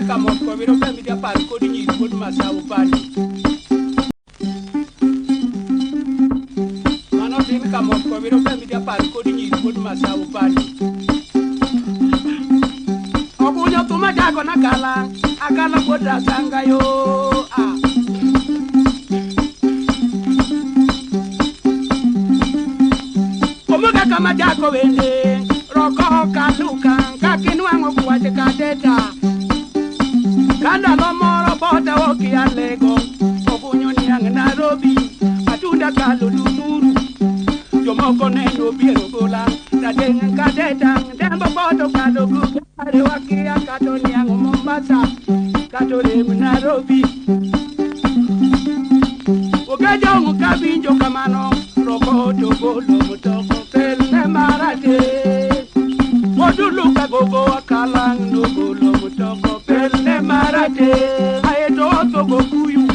kamot ko biro pemi dia par ko di ko masawu pari mano tin kamot ko biro pemi dia par ko di ko masawu pari okunyo tuma jago na akala boda sanga yo omuga kama jago wende roko kaluka kakinwango kuwache kadeta kanda no moro bota woki alego okunyo niang Nairobi atunda kalulumuru jomoko neno biero gola dadeng kadeta dembo boto kalugu are waki akato niang Mombasa kato lemu Nairobi okejong kabinjo kamano roko togolo mutoko pele marate oduluka gogo akalang nogolo mutoko pele marate aeto togo kuyu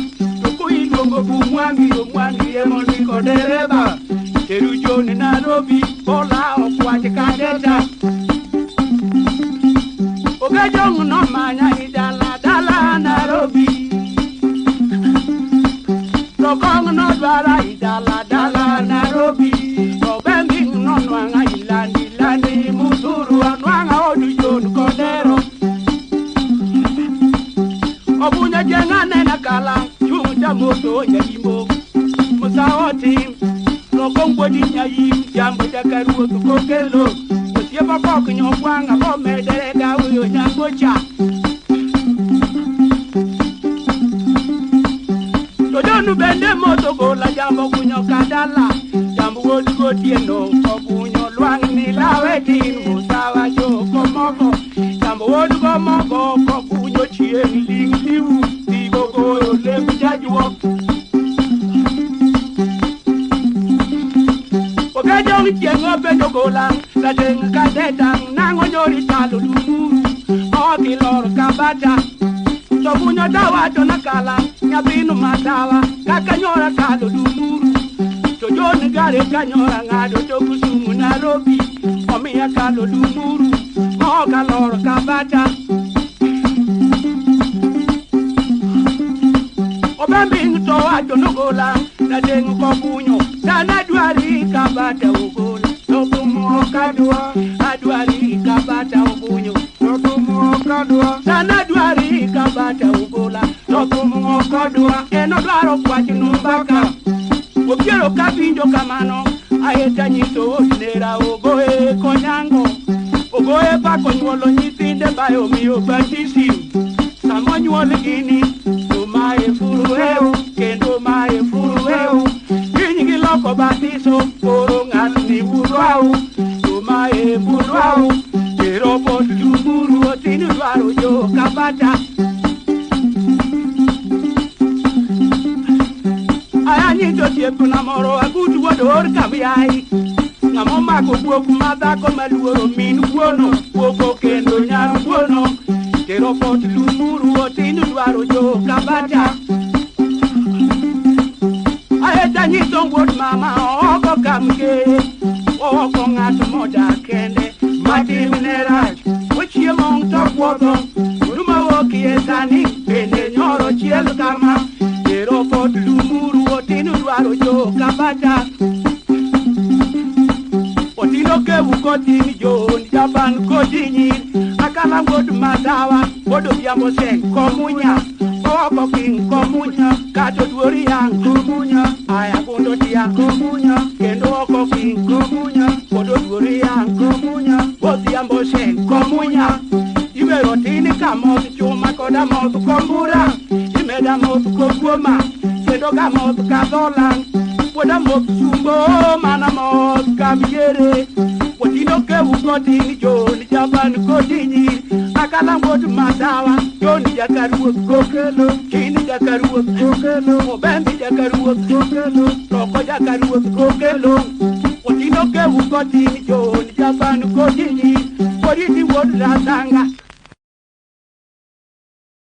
longo bumwangi omwangi emoni kodereba terujo ni Nairobi bola okwache kadeta okejong no manya idala Nairobi lokong no dwara idala Nairobi obenging no nwanga ilani muduru anwanga odujon kodero obunya jengane nakala chunga moto yimo musawoti lokong bodi nyayi jambo jakaru ko kelo yeba kok nyokwanga bo medere gawo yo nyangocha donu bende moto gola jambo kunyo kadala jambo wodi gotieno okunyo lwang ni lawetin musawa jo komoko jambo wodi komoko kokunyo chien liu digogo le mjajuo okejong chiengo bendo gola la deng kadeta nango nyori talo lumuru okilor kabata tokunyo dawa to nakala nyabinu madawa kakanyora kalo lumuru tojoni gare kanyora ngado tokusumu Nairobi omiya kalo lumuru okalor kabata obambing to ajo nogola na deng kokunyo dana dwari kabata ugola tokumo kadwa adwari kabata ugunyo tokumo kadwa dana dwari kabata ugola tokumo kadwa eno dwaro kwachinu mbaka obiero kabinjo kamano aeta nyiso nera ogoe konyango ogoe bako nyuolo nyithinde bayo miyo bandisi samo nyuol gini mae furueo kendo mae furueo ginygi loko batiso koro ng'atni burwau mae burwau pero pod lumuru otini dwaro jo kabata ayanyito tiepuna moro agutu wodor kamyai ng'amo mako buoku madhako maluoro min wuono wuoko kendo nyar wuono pero pod lumuru otini dwaro jo kabata aeta nyiso wuod mama oko kamge oko ng'at moda kende matimne rach ochiemo to puodho duma wokie sani bende nyoro chiel kama pero pod lumuru otini dwaro jo kabata otino kewu kotini joni jaban kodinyin akala wuod madawa wodo biambo sen komunya oko king komunya kato duori yang komunya aya kondo dia komunya kendo oko king komunya wodo duori yang komunya odhiambo sen komunya ibero tini kamoth chuma koda moth kombura imeda moth koguoma kendo ga moth kadholang woda moth sumbo mana moth kamyere otino kewu kotini joni jaban kodinyi akala wuod madawa joni jakaruoth kokelo chini jakaruoth kokelo obembi jakaruoth kokelo roko jakaruoth kokelo otino kewu kotini joni jaban kodinyi oriti wuod rasanga